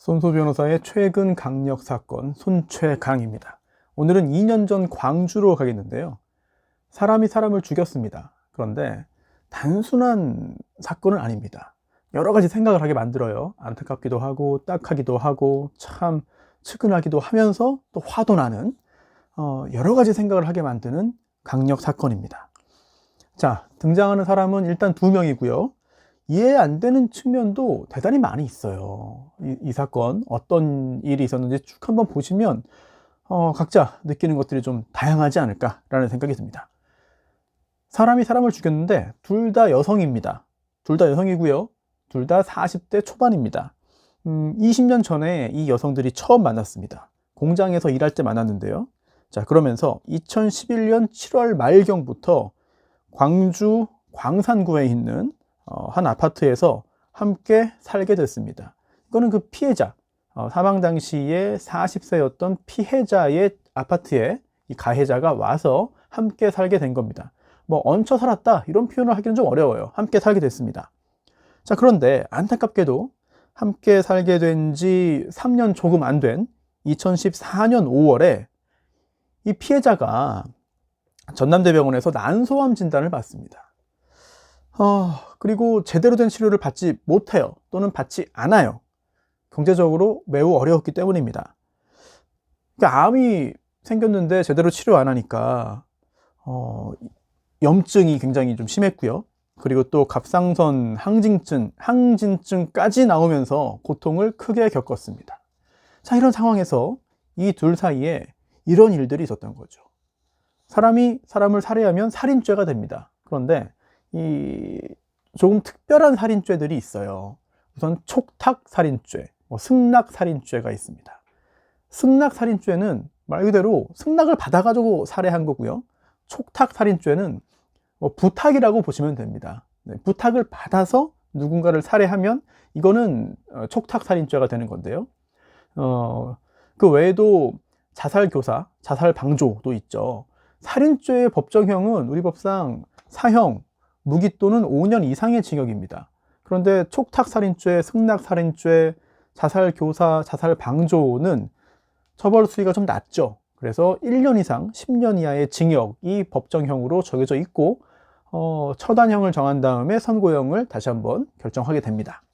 손소 변호사의 최근 강력 사건 손최강입니다. 오늘은 2년 전 광주로 가겠는데요. 사람이 사람을 죽였습니다. 그런데 단순한 사건은 아닙니다. 여러 가지 생각을 하게 만들어요. 안타깝기도 하고 딱하기도 하고 참 측은하기도 하면서 또 화도 나는 여러 가지 생각을 하게 만드는 강력 사건입니다. 자, 등장하는 사람은 일단 2명이고요. 이해 안 되는 측면도 대단히 많이 있어요. 이 사건 어떤 일이 있었는지 쭉 한번 보시면 각자 느끼는 것들이 좀 다양하지 않을까라는 생각이 듭니다. 사람이 사람을 죽였는데 둘 다 여성입니다. 둘 다 여성이고요. 둘 다 40대 초반입니다. 20년 전에 이 여성들이 처음 만났습니다. 공장에서 일할 때 만났는데요. 자, 그러면서 2011년 7월 말경부터 광주 광산구에 있는 한 아파트에서 함께 살게 됐습니다. 이거는 그 피해자, 사망 당시에 40세였던 피해자의 아파트에 이 가해자가 와서 함께 살게 된 겁니다. 뭐 얹혀 살았다 이런 표현을 하기는 좀 어려워요. 함께 살게 됐습니다. 자, 그런데 안타깝게도 함께 살게 된 지 3년 조금 안 된 2014년 5월에 이 피해자가 전남대병원에서 난소암 진단을 받습니다. 그리고 제대로 된 치료를 받지 못해요. 또는 받지 않아요. 경제적으로 매우 어려웠기 때문입니다. 그러니까 암이 생겼는데 제대로 치료 안 하니까 염증이 굉장히 좀 심했고요. 그리고 또 갑상선 항진증까지 나오면서 고통을 크게 겪었습니다. 자, 이런 상황에서 이 둘 사이에 이런 일들이 있었던 거죠. 사람이 사람을 살해하면 살인죄가 됩니다. 그런데 이 조금 특별한 살인죄들이 있어요. 우선 촉탁살인죄, 승낙살인죄가 있습니다. 승낙살인죄는 말 그대로 승낙을 받아가지고 살해한 거고요. 촉탁살인죄는 부탁이라고 보시면 됩니다. 네, 부탁을 받아서 누군가를 살해하면 이거는 촉탁살인죄가 되는 건데요. 그 외에도 자살교사, 자살방조도 있죠. 살인죄의 법정형은 우리 법상 사형, 무기 또는 5년 이상의 징역입니다. 그런데 촉탁살인죄, 승낙살인죄, 자살교사, 자살방조는 처벌 수위가 좀 낮죠. 그래서 1년 이상 10년 이하의 징역이 법정형으로 정해져 있고 처단형을 정한 다음에 선고형을 다시 한번 결정하게 됩니다.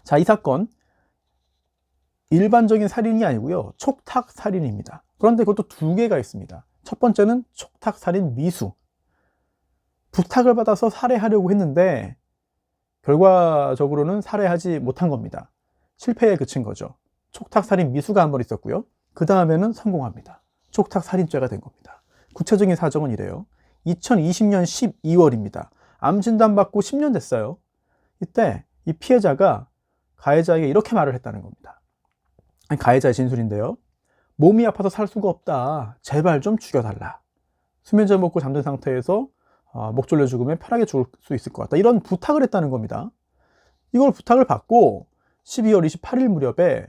자, 이 사건 일반적인 살인이 아니고요. 촉탁살인입니다. 그런데 그것도 2개가 있습니다. 첫 번째는 촉탁살인 미수. 부탁을 받아서 살해하려고 했는데 결과적으로는 살해하지 못한 겁니다. 실패에 그친 거죠. 촉탁살인 미수가 한 번 있었고요. 그 다음에는 성공합니다. 촉탁살인죄가 된 겁니다. 구체적인 사정은 이래요. 2020년 12월입니다. 암 진단받고 10년 됐어요. 이때 이 피해자가 가해자에게 이렇게 말을 했다는 겁니다. 가해자의 진술인데요. 몸이 아파서 살 수가 없다. 제발 좀 죽여달라. 수면제 먹고 잠든 상태에서 목 졸려 죽으면 편하게 죽을 수 있을 것 같다. 이런 부탁을 했다는 겁니다. 이걸 부탁을 받고 12월 28일 무렵에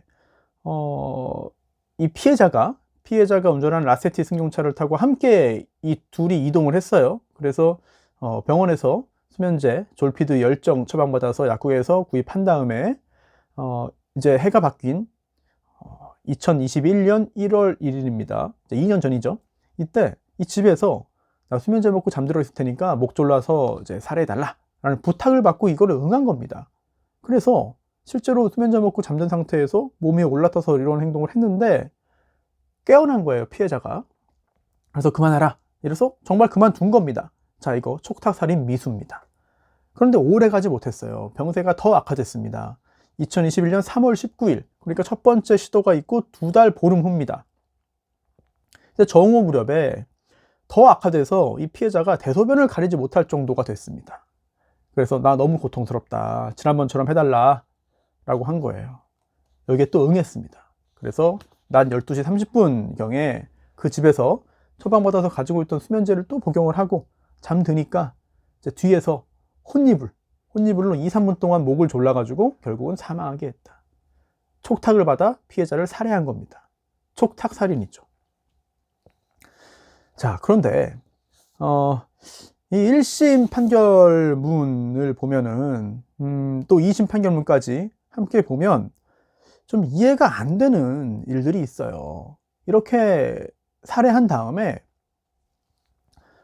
이 피해자가 운전하는 라세티 승용차를 타고 함께 이 둘이 이동을 했어요. 그래서 병원에서 수면제, 졸피드 열정 처방받아서 약국에서 구입한 다음에 이제 해가 바뀐 2021년 1월 1일입니다. 2년 전이죠. 이때 이 집에서 나 수면제 먹고 잠들어 있을 테니까 목 졸라서 이제 살해해달라 라는 부탁을 받고 이거를 응한 겁니다. 그래서 실제로 수면제 먹고 잠든 상태에서 몸이 올라타서 이런 행동을 했는데 깨어난 거예요, 피해자가. 그래서 그만하라. 이래서 정말 그만둔 겁니다. 자, 이거 촉탁살인 미수입니다. 그런데 오래 가지 못했어요. 병세가 더 악화됐습니다. 2021년 3월 19일, 그러니까 첫 번째 시도가 있고 2달 보름 후입니다. 정오 무렵에 더 악화돼서 이 피해자가 대소변을 가리지 못할 정도가 됐습니다. 그래서 나 너무 고통스럽다. 지난번처럼 해달라. 라고 한 거예요. 여기에 또 응했습니다. 그래서 낮 12시 30분경에 그 집에서 처방받아서 가지고 있던 수면제를 또 복용을 하고 잠드니까 이제 뒤에서 혼이불로 2, 3분 동안 목을 졸라가지고 결국은 사망하게 했다. 촉탁을 받아 피해자를 살해한 겁니다. 촉탁살인이죠. 자, 그런데 이 1심 판결문을 보면은 또 2심 판결문까지 함께 보면 좀 이해가 안 되는 일들이 있어요. 이렇게 살해한 다음에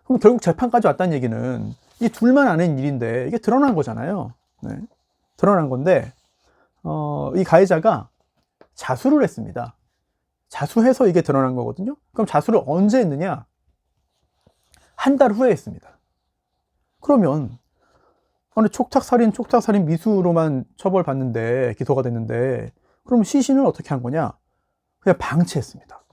그럼 결국 재판까지 왔다는 얘기는 이 둘만 아는 일인데 이게 드러난 거잖아요. 네. 드러난 건데 이 가해자가 자수를 했습니다. 자수해서 이게 드러난 거거든요. 그럼 자수를 언제 했느냐? 한 달 후에 했습니다. 그러면 아니 촉탁살인 미수로만 처벌받는데 기소가 됐는데 그럼 시신을 어떻게 한 거냐? 그냥 방치했습니다.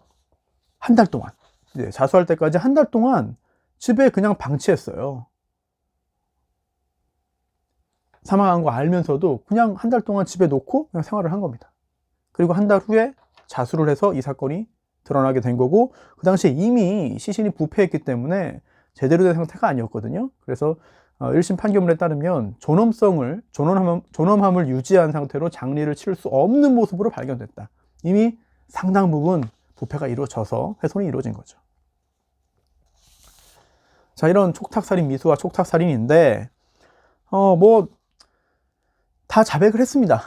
한 달 동안. 이제 자수할 때까지 한 달 동안 집에 그냥 방치했어요. 사망한 거 알면서도 그냥 한 달 동안 집에 놓고 그냥 생활을 한 겁니다. 그리고 한 달 후에 자수를 해서 이 사건이 드러나게 된 거고, 그 당시에 이미 시신이 부패했기 때문에 제대로 된 상태가 아니었거든요. 그래서 1심 판결문에 따르면 존엄함을 유지한 상태로 장례를 치를 수 없는 모습으로 발견됐다. 이미 상당 부분 부패가 이루어져서 훼손이 이루어진 거죠. 자, 이런 촉탁살인 미수와 촉탁살인인데 다 자백을 했습니다.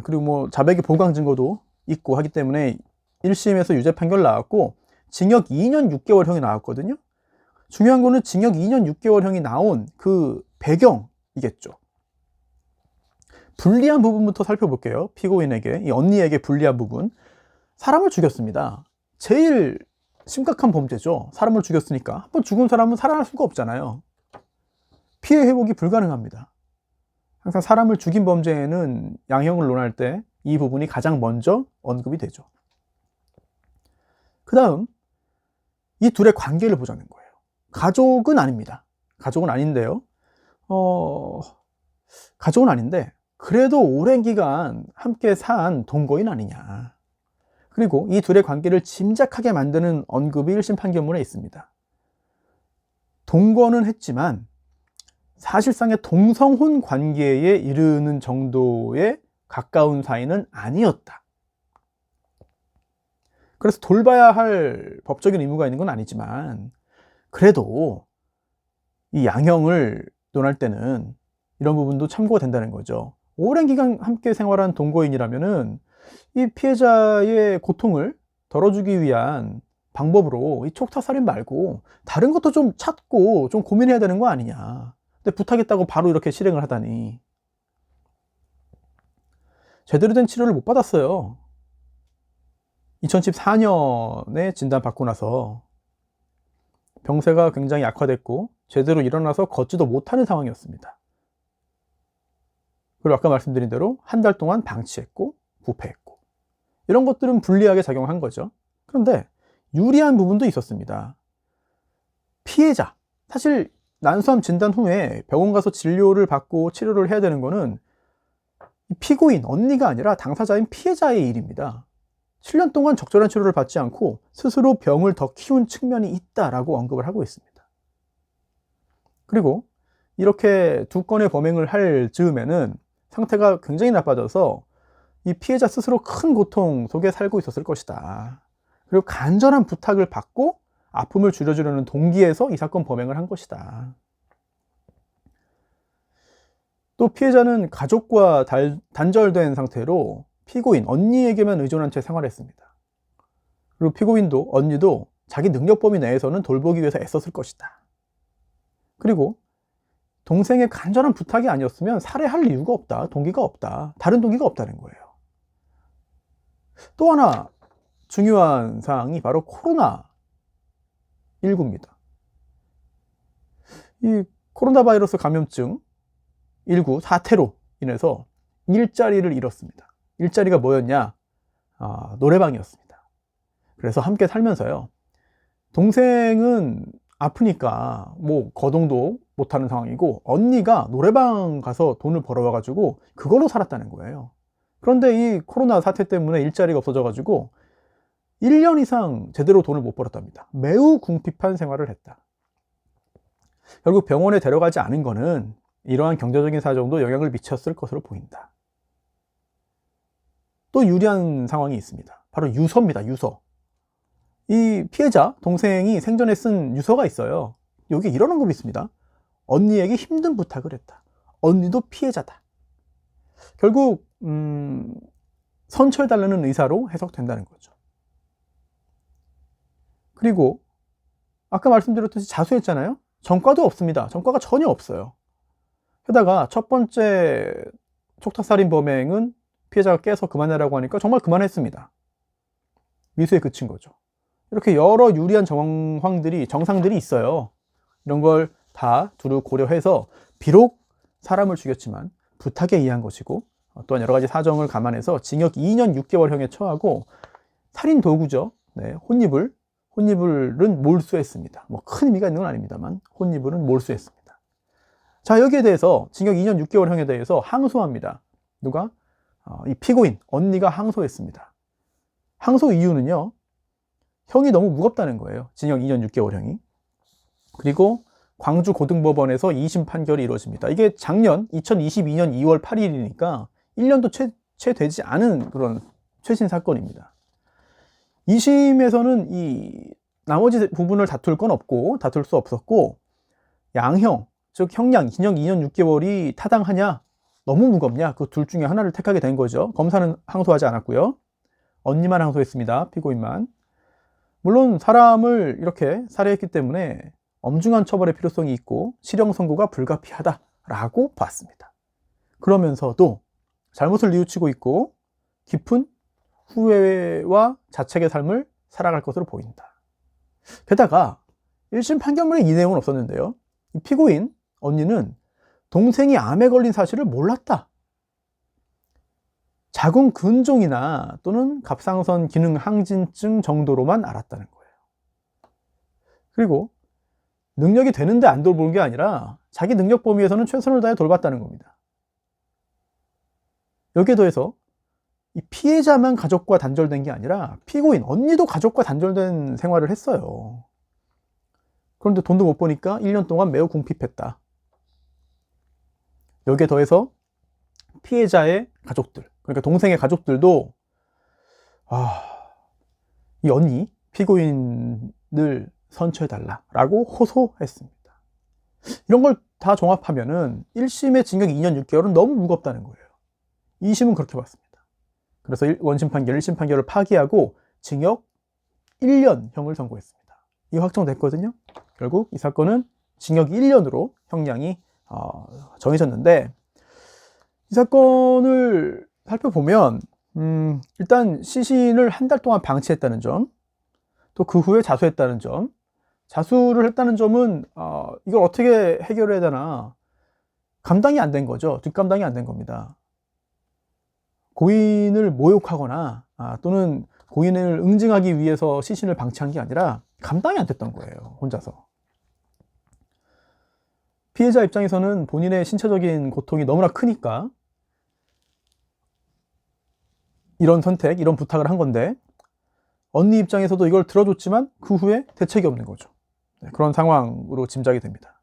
그리고 자백의 보강 증거도 있고 하기 때문에 1심에서 유죄 판결 나왔고 징역 2년 6개월형이 나왔거든요. 중요한 거는 징역 2년 6개월형이 나온 그 배경이겠죠. 불리한 부분부터 살펴볼게요. 피고인에게, 이 언니에게 불리한 부분. 사람을 죽였습니다. 제일 심각한 범죄죠. 사람을 죽였으니까. 한번 죽은 사람은 살아날 수가 없잖아요. 피해 회복이 불가능합니다. 항상 사람을 죽인 범죄에는 양형을 논할 때 이 부분이 가장 먼저 언급이 되죠. 그 다음 이 둘의 관계를 보자는 거예요. 가족은 아닙니다. 가족은 아닌데요. 가족은 아닌데 그래도 오랜 기간 함께 산 동거인 아니냐. 그리고 이 둘의 관계를 짐작하게 만드는 언급이 1심 판결문에 있습니다. 동거는 했지만 사실상의 동성혼 관계에 이르는 정도의 가까운 사이는 아니었다. 그래서 돌봐야 할 법적인 의무가 있는 건 아니지만 그래도 이 양형을 논할 때는 이런 부분도 참고가 된다는 거죠. 오랜 기간 함께 생활한 동거인이라면은 이 피해자의 고통을 덜어주기 위한 방법으로 이 촉탁살인 말고 다른 것도 좀 찾고 좀 고민해야 되는 거 아니냐. 근데 부탁했다고 바로 이렇게 실행을 하다니. 제대로 된 치료를 못 받았어요. 2014년에 진단받고 나서 병세가 굉장히 악화됐고 제대로 일어나서 걷지도 못하는 상황이었습니다. 그리고 아까 말씀드린 대로 한 달 동안 방치했고 부패했고 이런 것들은 불리하게 작용한 거죠. 그런데 유리한 부분도 있었습니다. 피해자, 사실 난소암 진단 후에 병원 가서 진료를 받고 치료를 해야 되는 거는 피고인, 언니가 아니라 당사자인 피해자의 일입니다. 7년 동안 적절한 치료를 받지 않고 스스로 병을 더 키운 측면이 있다라고 언급을 하고 있습니다. 그리고 이렇게 두 건의 범행을 할 즈음에는 상태가 굉장히 나빠져서 이 피해자 스스로 큰 고통 속에 살고 있었을 것이다. 그리고 간절한 부탁을 받고 아픔을 줄여주려는 동기에서 이 사건 범행을 한 것이다. 또 피해자는 가족과 단절된 상태로 피고인, 언니에게만 의존한 채 생활했습니다. 그리고 피고인도, 언니도 자기 능력 범위 내에서는 돌보기 위해서 애썼을 것이다. 그리고 동생의 간절한 부탁이 아니었으면 살해할 이유가 없다, 동기가 없다, 다른 동기가 없다는 거예요. 또 하나 중요한 사항이 바로 코로나19입니다. 이 코로나 바이러스 감염증 19 사태로 인해서 일자리를 잃었습니다. 일자리가 뭐였냐? 노래방이었습니다. 그래서 함께 살면서요. 동생은 아프니까 거동도 못하는 상황이고 언니가 노래방 가서 돈을 벌어와가지고 그걸로 살았다는 거예요. 그런데 이 코로나 사태 때문에 일자리가 없어져가지고 1년 이상 제대로 돈을 못 벌었답니다. 매우 궁핍한 생활을 했다. 결국 병원에 데려가지 않은 거는 이러한 경제적인 사정도 영향을 미쳤을 것으로 보인다. 또 유리한 상황이 있습니다. 바로 유서입니다. 유서. 이 피해자 동생이 생전에 쓴 유서가 있어요. 여기 이런 언급이 있습니다. 언니에게 힘든 부탁을 했다. 언니도 피해자다. 결국 선처해달라는 의사로 해석된다는 거죠. 그리고 아까 말씀드렸듯이 자수했잖아요. 전과도 없습니다. 전과가 전혀 없어요. 게다가 첫 번째 촉탁살인 범행은 피해자가 깨서 그만하라고 하니까 정말 그만했습니다. 미수에 그친 거죠. 이렇게 여러 유리한 정상들이 있어요. 이런 걸 다 두루 고려해서 비록 사람을 죽였지만 부탁에 의한 것이고, 또한 여러 가지 사정을 감안해서 징역 2년 6개월형에 처하고, 살인 도구죠. 네, 혼이불은 몰수했습니다. 뭐 큰 의미가 있는 건 아닙니다만 혼이불은 몰수했습니다. 자, 여기에 대해서 징역 2년 6개월형에 대해서 항소합니다. 누가? 이 피고인 언니가 항소했습니다. 항소 이유는요, 형이 너무 무겁다는 거예요. 징역 2년 6개월형이. 그리고 광주고등법원에서 2심 판결이 이루어집니다. 이게 작년 2022년 2월 8일이니까 1년도 채 되지 않은 그런 최신 사건입니다. 2심에서는 이 나머지 부분을 다툴 수 없었고, 양형, 즉 형량 징역 2년 6개월이 타당하냐, 너무 무겁냐, 그 둘 중에 하나를 택하게 된 거죠. 검사는 항소하지 않았고요. 언니만 항소했습니다. 피고인만. 물론 사람을 이렇게 살해했기 때문에 엄중한 처벌의 필요성이 있고 실형 선고가 불가피하다라고 봤습니다. 그러면서도 잘못을 뉘우치고 있고 깊은 후회와 자책의 삶을 살아갈 것으로 보인다. 게다가 1심 판결문에 이 내용은 없었는데요. 이 피고인 언니는 동생이 암에 걸린 사실을 몰랐다. 자궁 근종이나 또는 갑상선 기능 항진증 정도로만 알았다는 거예요. 그리고 능력이 되는데 안 돌보는 게 아니라 자기 능력 범위에서는 최선을 다해 돌봤다는 겁니다. 여기에 더해서 이 피해자만 가족과 단절된 게 아니라 피고인 언니도 가족과 단절된 생활을 했어요. 그런데 돈도 못 버니까 1년 동안 매우 궁핍했다. 여기에 더해서 피해자의 가족들, 그러니까 동생의 가족들도 이 언니 피고인을 선처해달라라고 호소했습니다. 이런 걸 다 종합하면은 1심의 징역 2년 6개월은 너무 무겁다는 거예요. 2심은 그렇게 봤습니다. 그래서 원심 판결, 1심 판결을 파기하고 징역 1년형을 선고했습니다. 이게 확정됐거든요. 결국 이 사건은 징역 1년으로 형량이 정해졌는데, 이 사건을 살펴보면 일단 시신을 한 달 동안 방치했다는 점, 또 그 후에 자수했다는 점, 자수를 했다는 점은 이걸 어떻게 해결해야 되나 감당이 안 된 거죠. 뒷감당이 안 된 겁니다. 고인을 모욕하거나 또는 고인을 응징하기 위해서 시신을 방치한 게 아니라 감당이 안 됐던 거예요. 혼자서. 피해자 입장에서는 본인의 신체적인 고통이 너무나 크니까 이런 선택, 이런 부탁을 한 건데, 언니 입장에서도 이걸 들어줬지만 그 후에 대책이 없는 거죠. 네, 그런 상황으로 짐작이 됩니다.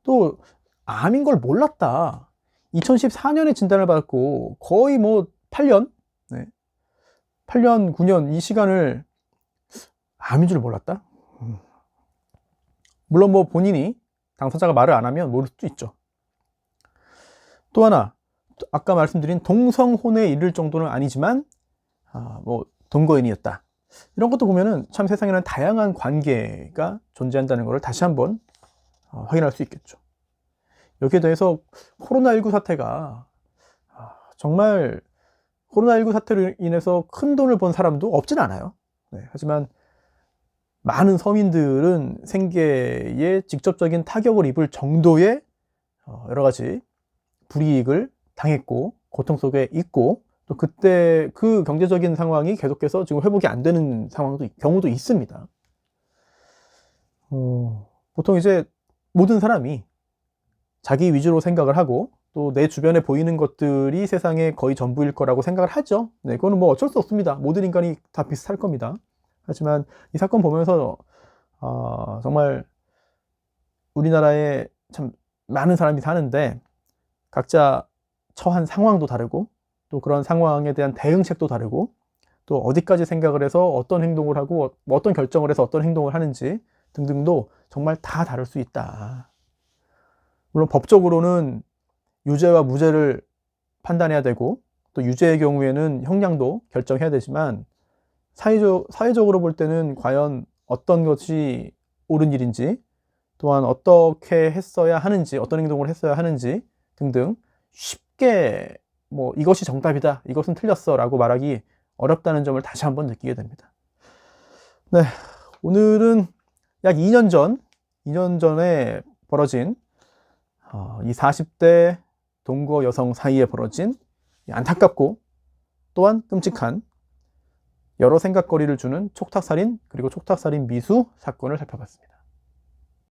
또 암인 걸 몰랐다. 2014년에 진단을 받았고 거의 뭐 8년, 8년, 9년 이 시간을 암인 줄 몰랐다? 물론 뭐 본인이, 당사자가 말을 안 하면 모를 수도 있죠. 또 하나, 아까 말씀드린 동성혼에 이를 정도는 아니지만 뭐 동거인이었다. 이런 것도 보면은 참 세상에는 다양한 관계가 존재한다는 것을 다시 한번 확인할 수 있겠죠. 여기에 대해서 코로나19 사태가 정말 코로나19 사태로 인해서 큰 돈을 번 사람도 없진 않아요. 네, 하지만 많은 서민들은 생계에 직접적인 타격을 입을 정도의 여러 가지 불이익을 당했고 고통 속에 있고, 또 그때 그 경제적인 상황이 계속해서 지금 회복이 안 되는 경우도 있습니다. 보통 이제 모든 사람이 자기 위주로 생각을 하고 또 내 주변에 보이는 것들이 세상의 거의 전부일 거라고 생각을 하죠. 네, 그거는 뭐 어쩔 수 없습니다. 모든 인간이 다 비슷할 겁니다. 하지만 이 사건 보면서 정말 우리나라에 참 많은 사람이 사는데 각자 처한 상황도 다르고 또 그런 상황에 대한 대응책도 다르고 또 어디까지 생각을 해서 어떤 행동을 하고 어떤 결정을 해서 어떤 행동을 하는지 등등도 정말 다 다를 수 있다. 물론 법적으로는 유죄와 무죄를 판단해야 되고 또 유죄의 경우에는 형량도 결정해야 되지만 사회적으로 볼 때는 과연 어떤 것이 옳은 일인지, 또한 어떻게 했어야 하는지, 어떤 행동을 했어야 하는지 등등 쉽게 뭐 이것이 정답이다, 이것은 틀렸어 라고 말하기 어렵다는 점을 다시 한번 느끼게 됩니다. 네, 오늘은 약 2년 전에 벌어진 이 40대 동거 여성 사이에 벌어진 안타깝고 또한 끔찍한 여러 생각거리를 주는 촉탁살인 그리고 촉탁살인 미수 사건을 살펴봤습니다.